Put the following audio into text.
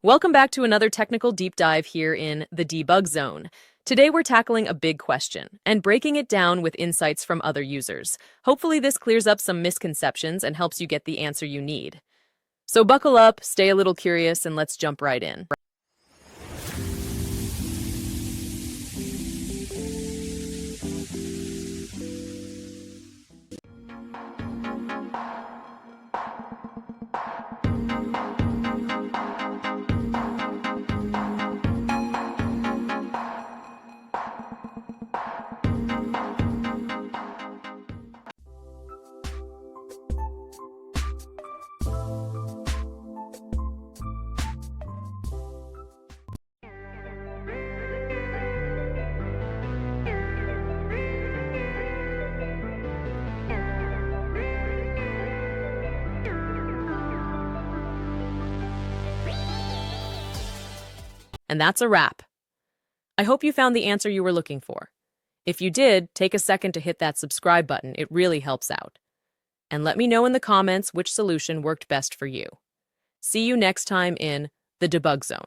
Welcome back to another technical deep dive here in the debug zone. Today we're tackling a big question and breaking it down with insights from other users. Hopefully this clears up some misconceptions and helps you get the answer you need. So buckle up, stay a little curious, and let's jump right in. And that's a wrap. I hope you found the answer you were looking for. If you did, take a second to hit that subscribe button. It really helps out. And let me know in the comments which solution worked best for you. See you next time in the debug zone.